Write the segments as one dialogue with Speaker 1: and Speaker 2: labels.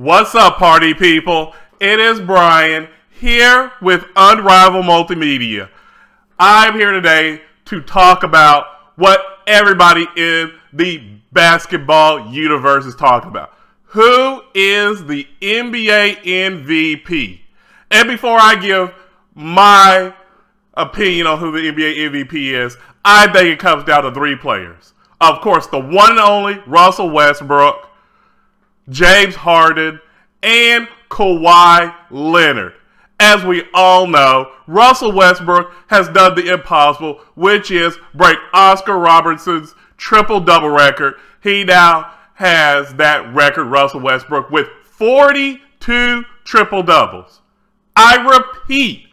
Speaker 1: What's up, party people? It is Brian here with Unrivaled Multimedia. I'm here today to talk about what everybody in the basketball universe is talking about. Who is the NBA MVP? And before I give my opinion on who the NBA MVP is, I think it comes down to three players. Of course, the one and only Russell Westbrook, James Harden, and Kawhi Leonard. As we all know, Russell Westbrook has done the impossible, which is break Oscar Robertson's triple-double record. He now has that record, Russell Westbrook, with 42 triple-doubles. I repeat,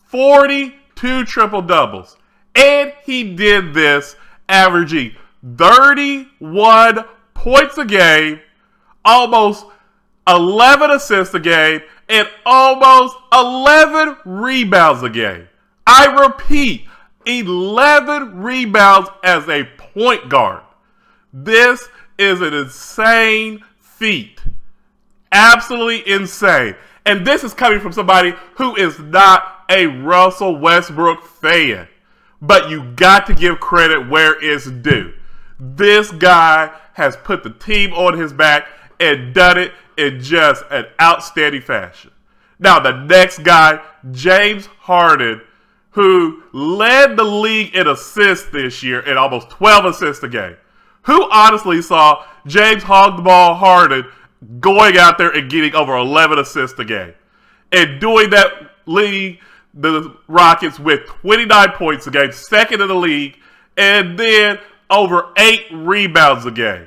Speaker 1: 42 triple-doubles. And he did this averaging 31 points a game, almost 11 assists a game, and almost 11 rebounds a game. I repeat, 11 rebounds as a point guard. This is an insane feat. Absolutely insane. And this is coming from somebody who is not a Russell Westbrook fan. But you got to give credit where it's due. This guy has put the team on his back and done it in just an outstanding fashion. Now, the next guy, James Harden, who led the league in assists this year at almost 12 assists a game. Who honestly saw James hog the ball Harden going out there and getting over 11 assists a game? And doing that, leading the Rockets with 29 points a game, second in the league, and then over 8 rebounds a game.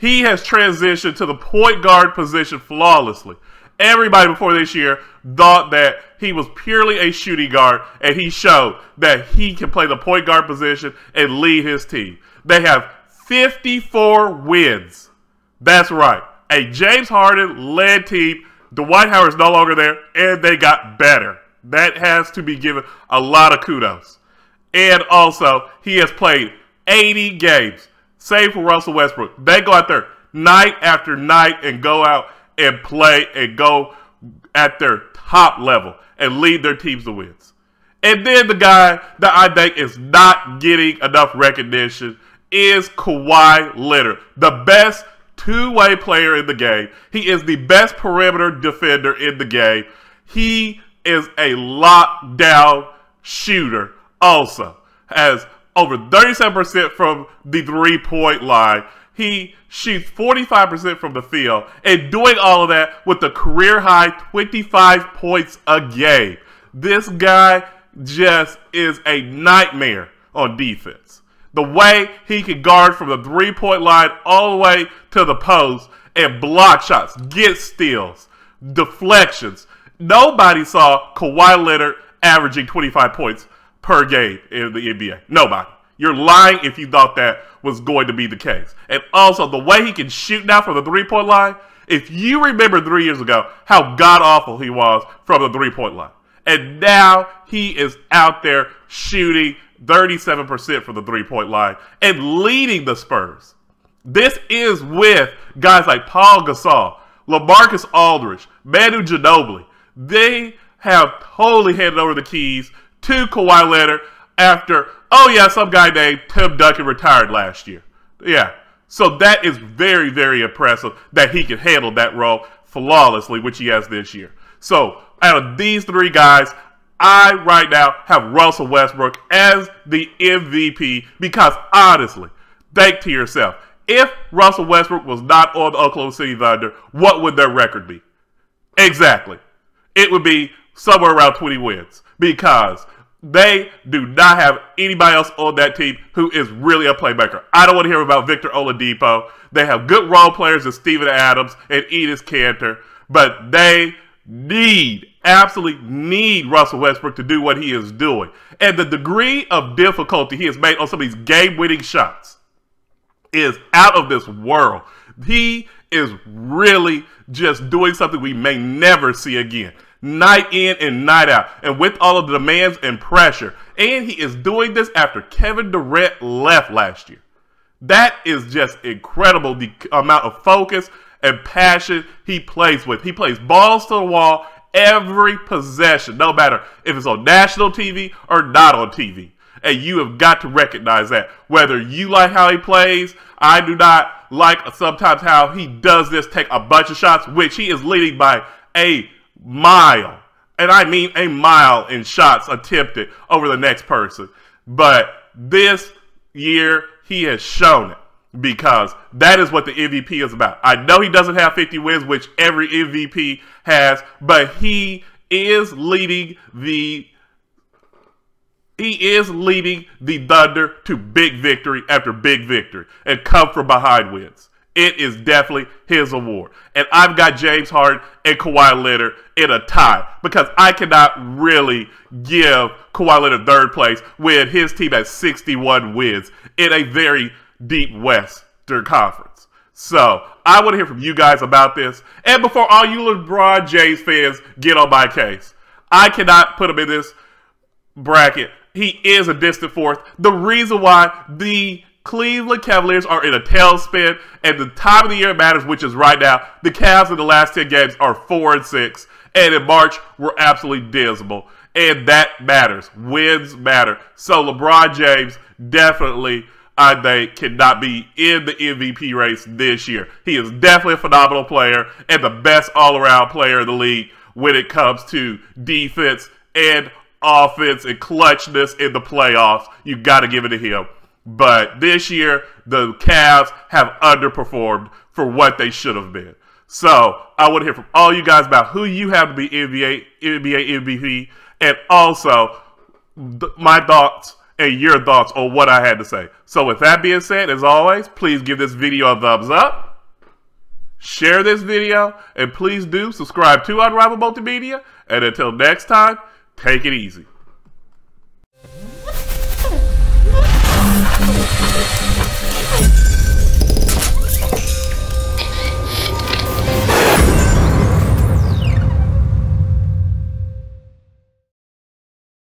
Speaker 1: He has transitioned to the point guard position flawlessly. Everybody before this year thought that he was purely a shooting guard, and he showed that he can play the point guard position and lead his team. They have 54 wins. That's right. A James Harden-led team. Dwight Howard's no longer there, and they got better. That has to be given a lot of kudos. And also, he has played 80 games. Same for Russell Westbrook. They go out there night after night and go out and play and go at their top level and lead their teams to wins. And then the guy that I think is not getting enough recognition is Kawhi Leonard, the best two-way player in the game. He is the best perimeter defender in the game. He is a lockdown shooter also. Has over 37% from the three-point line. He shoots 45% from the field. And doing all of that with a career-high 25 points a game. This guy just is a nightmare on defense. The way he can guard from the three-point line all the way to the post and block shots, get steals, deflections. Nobody saw Kawhi Leonard averaging 25 points per game in the NBA. Nobody. You're lying if you thought that was going to be the case. And also, the way he can shoot now from the three-point line, if you remember 3 years ago how god-awful he was from the three-point line. And now he is out there shooting 37% from the three-point line and leading the Spurs. This is with guys like Paul Gasol, LaMarcus Aldridge, Manu Ginobili. They have totally handed over the keys to Kawhi Leonard after, oh yeah, some guy named Tim Duncan retired last year. Yeah, so that is very, very impressive that he can handle that role flawlessly, which he has this year. So out of these three guys, I right now have Russell Westbrook as the MVP because honestly, think to yourself, if Russell Westbrook was not on the Oklahoma City Thunder, what would their record be? Exactly. It would be somewhere around 20 wins because they do not have anybody else on that team who is really a playmaker. I don't want to hear about Victor Oladipo. They have good role players as Steven Adams and Enes Kanter, but they absolutely need Russell Westbrook to do what he is doing. And the degree of difficulty he has made on some of these game-winning shots is out of this world. He is really just doing something we may never see again. Night in and night out. And with all of the demands and pressure. And he is doing this after Kevin Durant left last year. That is just incredible, the amount of focus and passion he plays with. He plays balls to the wall every possession, no matter if it's on national TV or not on TV. And you have got to recognize that. Whether you like how he plays, I do not like sometimes how he does this, take a bunch of shots, which he is leading by a mile. And I mean a mile in shots attempted over the next person. But this year, he has shown it. Because that is what the MVP is about. I know he doesn't have 50 wins, which every MVP has, but he is leading the Thunder to big victory after big victory and come from behind wins. It is definitely his award. And I've got James Harden and Kawhi Leonard in a tie because I cannot really give Kawhi Leonard third place when his team has 61 wins in a very deep Western Conference. So I want to hear from you guys about this. And before all you LeBron James fans get on my case, I cannot put him in this bracket. He is a distant fourth. The reason why the Cleveland Cavaliers are in a tailspin and the time of the year matters, which is right now. The Cavs in the last 10 games are 4-6. And in March, we're absolutely dismal. And that matters. Wins matter. So LeBron James definitely, I think, cannot be in the MVP race this year. He is definitely a phenomenal player and the best all-around player in the league when it comes to defense and offense and clutchness in the playoffs. You got to give it to him. But this year, the Cavs have underperformed for what they should have been. So I want to hear from all you guys about who you have to be NBA MVP and also my thoughts and your thoughts on what I had to say. So with that being said, as always, please give this video a thumbs up, share this video, and please do subscribe to Unrivaled Multimedia. And until next time, take it easy.